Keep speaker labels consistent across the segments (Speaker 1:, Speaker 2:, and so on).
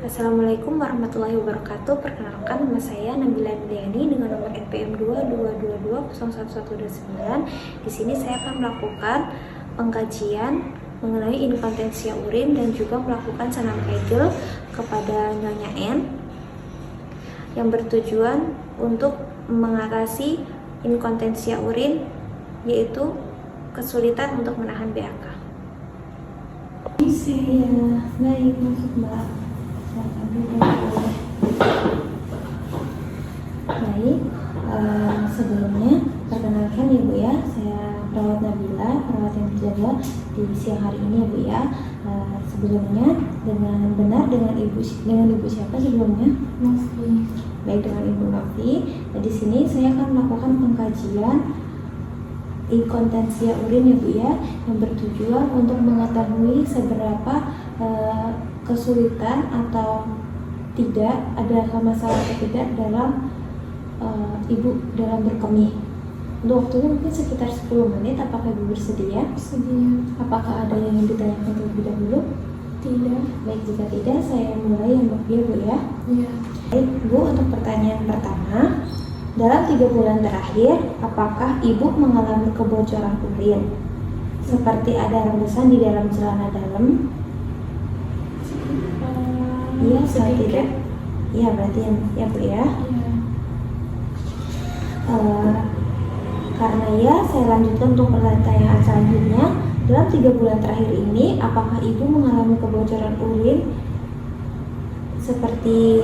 Speaker 1: Assalamualaikum warahmatullahi wabarakatuh. Perkenalkan, nama saya Nabila Emiliani dengan nomor NPM 222201129. Di sini saya akan melakukan pengkajian mengenai inkontinensia urin dan juga melakukan senam Kegel kepada Nyonya N yang bertujuan untuk mengatasi inkontinensia urin, yaitu kesulitan untuk menahan BAK.
Speaker 2: Ya, baik, masuk Mbak. Baik, sebelumnya perkenalkan ya Bu ya, saya perawat Nabila, perawat yang berjaga di siang hari ini ya Bu ya. Sebelumnya dengan benar dengan ibu siapa sebelumnya? Novi. Baik, dengan Ibu Novi. Nah, di sini saya akan melakukan pengkajian inkontinensia urin ya Bu ya, yang bertujuan untuk mengetahui seberapa kesulitan atau tidak, ada masalah atau tidak dalam ibu dalam berkemih. Untuk waktunya mungkin sekitar 10 menit. Apakah ibu bersedia?
Speaker 1: Bersedia.
Speaker 2: Apakah ada yang ingin ditanyakan terlebih dahulu?
Speaker 1: Tidak.
Speaker 2: Baik, jika tidak saya mulai yang Bu ya.
Speaker 1: Iya.
Speaker 2: Baik Bu, untuk pertanyaan pertama, dalam 3 bulan terakhir apakah ibu mengalami kebocoran urin seperti ada rembesan di dalam celana dalam? Iya, tidak. Iya, berarti ya Bu ya. Karena ya, saya lanjutkan untuk pertanyaan selanjutnya. Dalam 3 bulan terakhir ini, apakah ibu mengalami kebocoran urin seperti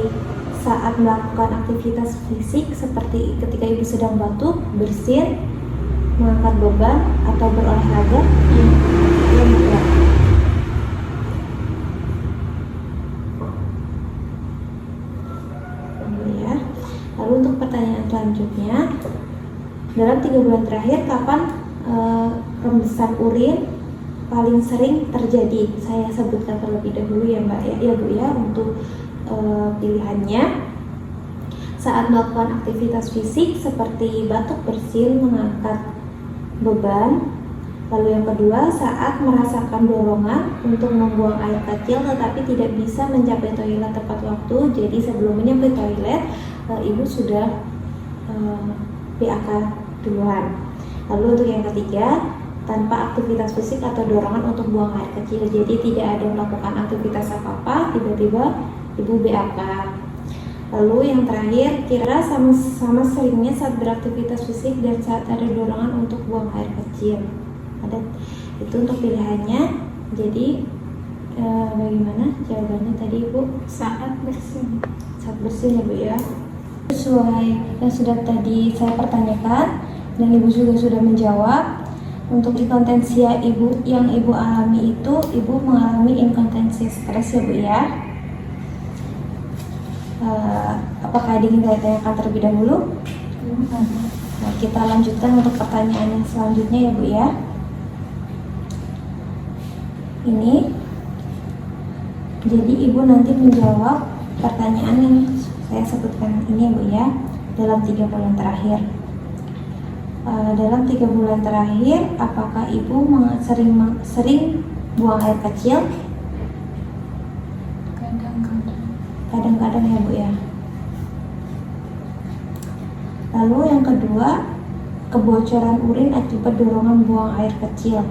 Speaker 2: saat melakukan aktivitas fisik seperti ketika ibu sedang batuk, bersin, mengangkat beban, atau berolahraga? Iya. Lalu untuk pertanyaan selanjutnya, dalam 3 bulan terakhir kapan rembesan urin paling sering terjadi? Saya sebutkan terlebih dahulu ya Mbak ya Bu ya untuk pilihannya. Saat melakukan aktivitas fisik seperti batuk, bersin, mengangkat beban. Lalu yang kedua, saat merasakan dorongan untuk membuang air kecil tetapi tidak bisa mencapai toilet tepat waktu. Jadi sebelum menyampai toilet, ibu sudah BAK duluan. Lalu untuk yang ketiga, tanpa aktivitas fisik atau dorongan untuk buang air kecil. Jadi tidak ada melakukan aktivitas apa-apa, tiba-tiba ibu BAK. Lalu yang terakhir, kira sama seringnya saat beraktivitas fisik dan saat ada dorongan untuk buang air kecil. Ada itu untuk pilihannya. Jadi bagaimana jawabannya tadi Ibu?
Speaker 1: Saat bersin.
Speaker 2: Saat bersin ya Bu ya. Sesuai yang sudah tadi saya pertanyakan dan Ibu juga sudah menjawab. Untuk inkontinensia ibu yang Ibu alami itu, Ibu mengalami inkontinensia stres ya Bu ya. Apakah ingin saya tanyakan terlebih dahulu? Nah, kita lanjutkan untuk pertanyaan yang selanjutnya ya Bu ya. Ini jadi Ibu nanti menjawab pertanyaan yang saya sebutkan ini ya Bu ya, dalam 3 bulan terakhir. Dalam 3 bulan terakhir apakah Ibu sering buang air kecil? Kadang-kadang ya Bu ya. Lalu yang kedua, kebocoran urin akibat dorongan buang air kecil.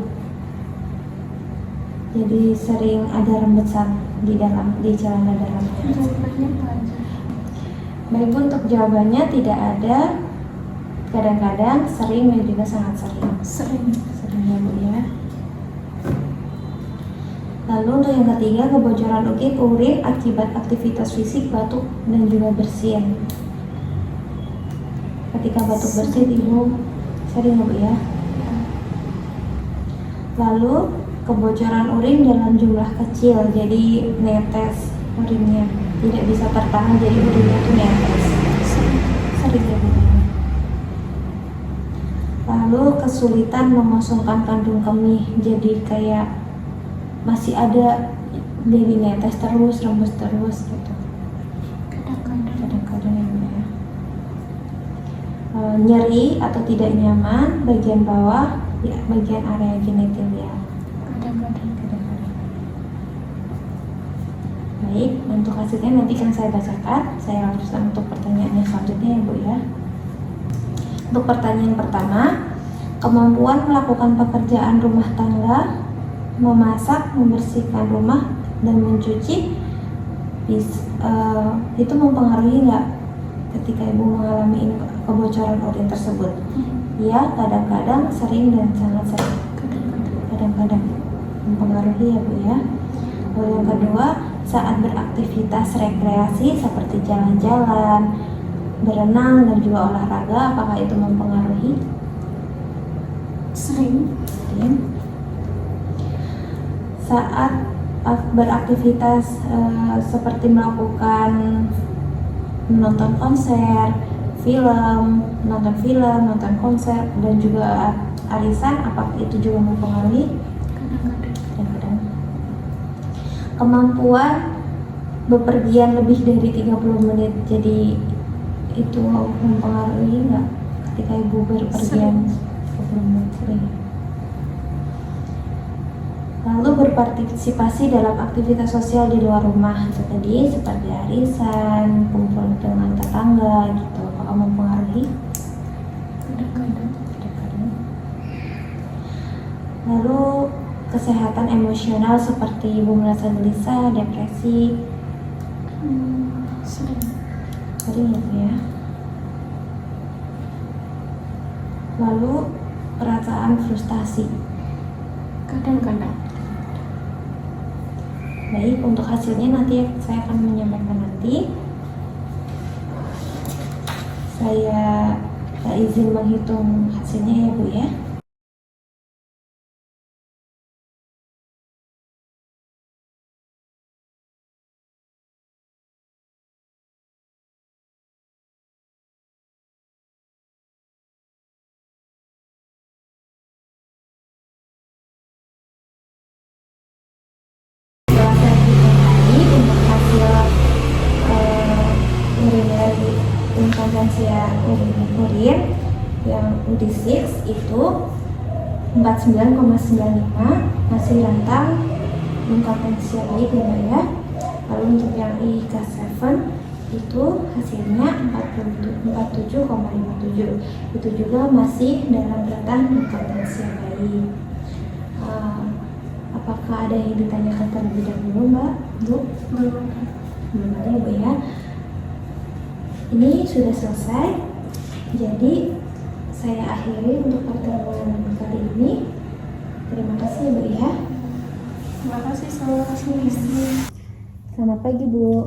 Speaker 2: Jadi sering ada rembesan di celana dalamnya. Baik Bu, untuk jawabannya tidak ada, kadang-kadang, sering, dan juga sangat sering. Sering ya Bu ya. Lalu untuk yang ketiga, kebocoran urin akibat aktivitas fisik, batuk, dan juga bersin. Ketika batuk bersin Ibu sering ya Bu ya. Lalu kebocoran urin dalam jumlah kecil, jadi netes urinnya, tidak bisa tertahan, jadi urinnya itu netes. Sering ya Bu. Lalu kesulitan mengosongkan kandung kemih, jadi kayak masih ada, jadi netes terus, rembes terus gitu. Kadang-kadang ya Bu ya. Nyeri atau tidak nyaman bagian bawah, ya, bagian area genital ya. Kadang-kadang. Baik, untuk hasilnya nanti akan saya bacakan. Saya lanjutkan untuk pertanyaan yang selanjutnya ya Bu ya. Untuk pertanyaan pertama, kemampuan melakukan pekerjaan rumah tangga, memasak, membersihkan rumah, dan mencuci itu mempengaruhi nggak ketika Ibu mengalami kebocoran urin tersebut? Ya, kadang-kadang, sering, dan sangat sering. Kadang-kadang mempengaruhi ya Bu ya. Lalu yang kedua, saat beraktivitas rekreasi seperti jalan-jalan, berenang, dan juga olahraga, apakah itu mempengaruhi?
Speaker 1: Sering.
Speaker 2: Saat beraktivitas seperti menonton konser, nonton konser, dan juga arisan, apakah itu juga mempengaruhi? Kadang-kadang. Kemampuan bepergian lebih dari 30 menit, jadi itu mempengaruhi nggak ketika Ibu berpergian 30 menit? Sering. Lalu berpartisipasi dalam aktivitas sosial di luar rumah, itu tadi seperti arisan, kumpul dengan tetangga gitu, apakah mempengaruhi?
Speaker 1: Kadang-kadang.
Speaker 2: Lalu kesehatan emosional seperti Ibu merasa gelisah, depresi, sering ya Bu ya. Lalu perasaan frustasi.
Speaker 1: Kadang-kadang.
Speaker 2: Baik, untuk hasilnya nanti saya akan menyampaikan nanti. Saya izin menghitung hasilnya ya Bu ya. Setelah saya hitung tadi untuk hasil urinary inkontinensia urin yang UD6 itu 49,95, masih rentang inkontinensia baik ya Bu ya. Lalu untuk yang IK7 itu hasilnya 47,57, itu juga masih dalam rentang inkontinensia baik. Apakah ada yang ditanyakan terlebih dahulu Mbak? Bu? Belum ada ya Bu ya. Ini sudah selesai, jadi saya akhiri untuk pertemuan kali ini. Terima kasih ya Bu ya.
Speaker 1: Terima kasih, selamat pagi.
Speaker 2: Selamat pagi Bu.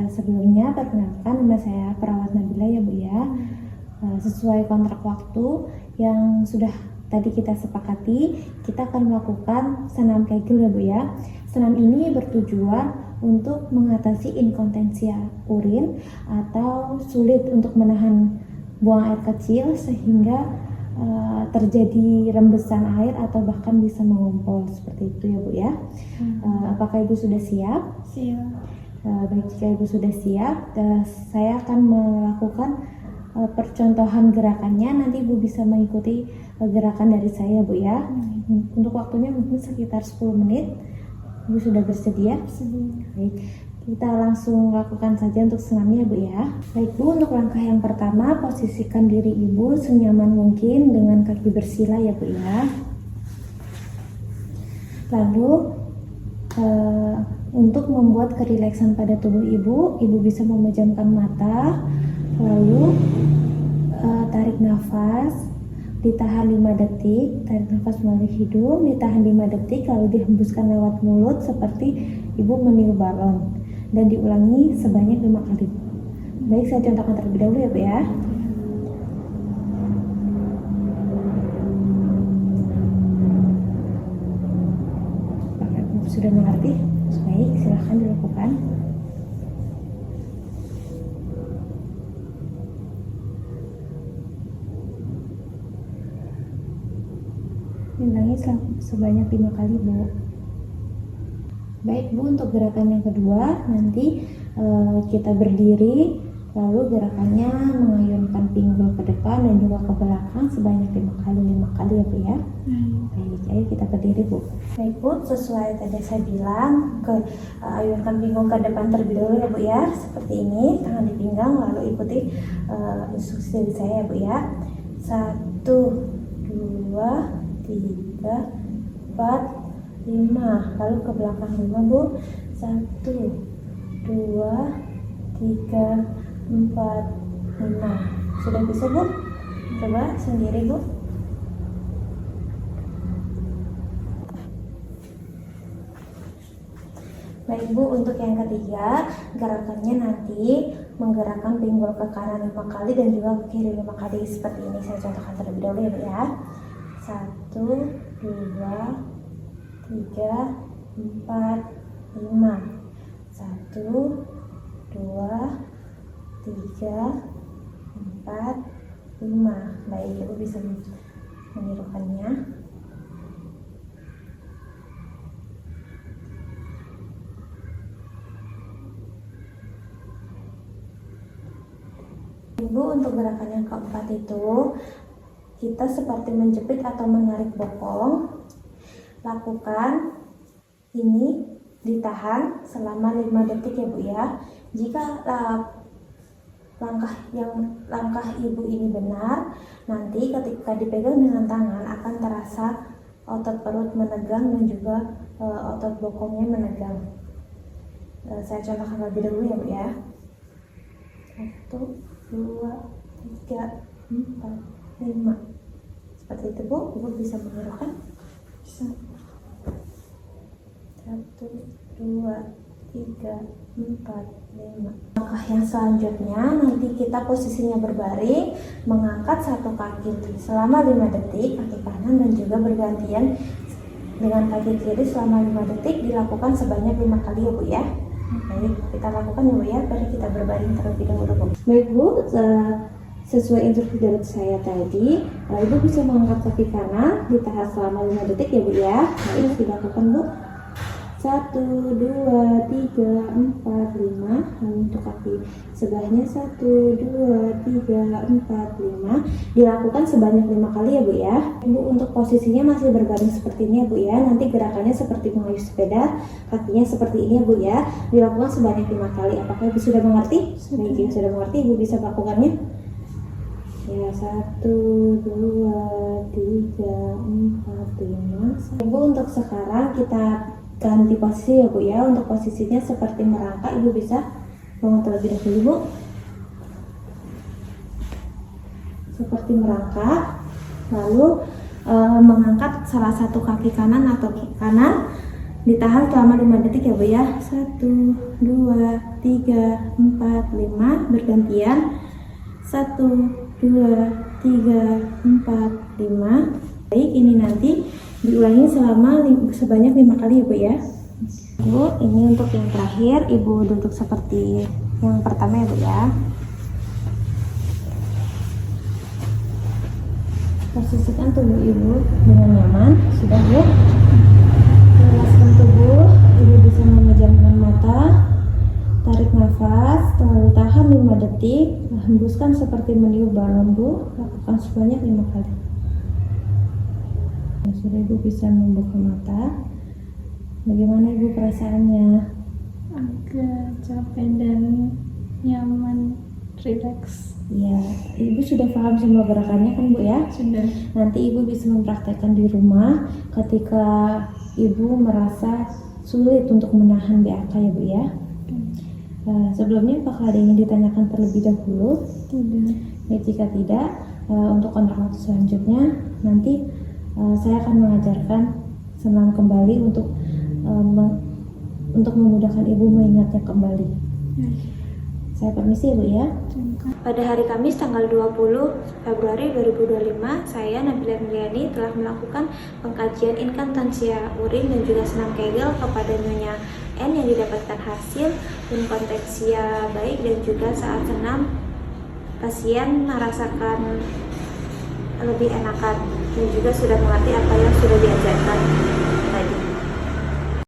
Speaker 2: Sebelumnya perkenalkan, nama saya Perawat Nabila ya Bu ya. Sesuai kontrak waktu yang sudah tadi kita sepakati, kita akan melakukan senam Kegel ya Bu ya. Senam ini bertujuan untuk mengatasi inkontinensia urin atau sulit untuk menahan buang air kecil sehingga terjadi rembesan air atau bahkan bisa mengumpul seperti itu ya Bu ya. Apakah Ibu sudah siap?
Speaker 1: Siap.
Speaker 2: Baik, jika Ibu sudah siap, saya akan melakukan percontohan gerakannya. Nanti Ibu bisa mengikuti gerakan dari saya Bu ya. Untuk waktunya mungkin sekitar 10 menit. Ibu sudah bersedia? Baik, kita langsung lakukan saja untuk senamnya Bu ya. Baik Bu, untuk langkah yang pertama, posisikan diri Ibu senyaman mungkin dengan kaki bersila ya Bu ya. Lalu untuk membuat kerileksan pada tubuh Ibu bisa memejamkan mata, lalu tarik nafas, ditahan 5 detik, tarik nafas melalui hidung, ditahan 5 detik, lalu dihembuskan lewat mulut seperti Ibu meniup balon, dan diulangi sebanyak 5 kali. Baik, saya contohkan terlebih dahulu ya Bu ya. Apakah Ibu sudah mengerti? Baik, silahkan dilakukan. Ulangi sebanyak 5 kali Bu. Baik Bu, untuk gerakan yang kedua nanti kita berdiri Lalu gerakannya mengayunkan pinggul ke depan dan juga ke belakang sebanyak 5 kali ya Bu ya. Baik, ayo kita berdiri Bu. Baik Bu, sesuai tadi saya bilang, ayunkan pinggul ke depan terlebih dahulu ya Bu ya. Seperti ini, tangan di pinggang, lalu ikuti instruksi dari saya ya Bu ya. 1, 2, 3, 4, 5. Lalu ke belakang 5 Bu. 1, 2, 3, 4, 5. Sudah bisa Bu? Coba sendiri Bu. Baik Bu, untuk yang ketiga, gerakannya nanti menggerakkan pinggul ke kanan 5 kali dan juga ke kiri 5 kali seperti ini. Saya contohkan terlebih dahulu ya Bu ya. 1, 2, 3, 4, 5. 1, 2, 3, 4, 5. Baik, Ibu bisa menirukannya. Ibu, untuk gerakan yang keempat itu kita seperti menjepit atau menarik bokong. Lakukan ini, ditahan selama 5 detik ya Bu ya. Jika langkah Ibu ini benar, nanti ketika dipegang dengan tangan akan terasa otot perut menegang dan juga otot bokongnya menegang. Saya contohkan lebih dahulu ya Bu ya. 1, 2, 3, 4, 5. Seperti itu Bu, Ibu bisa menirukan? Bisa. 1, 2, 3, 4, 5. Langkah yang selanjutnya nanti kita posisinya berbaring, mengangkat satu kaki selama 5 detik, kaki kanan dan juga bergantian dengan kaki kiri selama 5 detik, dilakukan sebanyak 5 kali ya Bu ya. Baik, kita lakukan ya Bu ya. Mari kita berbaring terlebih dahulu Bu. Baik Bu, sesuai instruksi dari saya tadi, Ibu bisa mengangkat kaki kanan, ditahan selama 5 detik ya Bu ya. Baik, dilakukan Bu. 1, 2, 3, 4, 5. Lalu untuk kaki sebelahnya 1, 2, 3, 4, 5. Dilakukan sebanyak 5 kali ya Bu ya. Ibu untuk posisinya masih berbaring seperti ini ya Bu ya. Nanti gerakannya seperti mengayuh sepeda, kakinya seperti ini ya Bu ya. Dilakukan sebanyak 5 kali. Apakah Ibu sudah mengerti? Baik, Ibu sudah mengerti, Ibu bisa melakukannya. Ya, 1, 2, 3, 4, 5. Ibu untuk sekarang kita ganti posisi ya Bu ya. Untuk posisinya seperti merangkak, Ibu bisa bangun terlebih dahulu Bu. Seperti merangkak, lalu mengangkat salah satu kaki kanan atau kanan, ditahan selama 5 detik ya Bu ya. 1, 2, 3, 4, 5. Bergantian. 1, 2, 3, 4, 5. Baik, ini nanti diulangi sebanyak 5 kali ya Bu ya. Bu, ini untuk yang terakhir, Ibu duduk seperti yang pertama ya Bu ya. Posisikan tubuh Ibu dengan nyaman. Sudah Bu? Lelaskan tubuh, Ibu bisa memejamkan mata. Tarik nafas, lalu tahan 5 detik. Hembuskan seperti meniup balon Bu. Lakukan sebanyak 5 kali. Sudah Ibu bisa membuka mata. Bagaimana Ibu perasaannya?
Speaker 3: Agak capek dan nyaman, rileks.
Speaker 2: Ya, Ibu sudah paham semua gerakannya kan Bu ya?
Speaker 3: Sudah.
Speaker 2: Nanti Ibu bisa mempraktekkan di rumah ketika Ibu merasa sulit untuk menahan BAK ya Bu ya. Sebelumnya apakah ada yang ditanyakan terlebih dahulu?
Speaker 3: Tidak.
Speaker 2: Ya, jika tidak, untuk kontak waktu selanjutnya nanti saya akan mengajarkan senam kembali untuk memudahkan Ibu mengingatnya kembali. Saya permisi Bu ya.
Speaker 1: Pada hari Kamis tanggal 20 Februari 2025, saya Nabila Miliani telah melakukan pengkajian inkontinensia urin dan juga senam Kegel kepada Nyonya N yang didapatkan hasil inkontinensia baik, dan juga saat senam pasien merasakan lebih enakan dan juga sudah mengerti apa yang sudah diajarkan.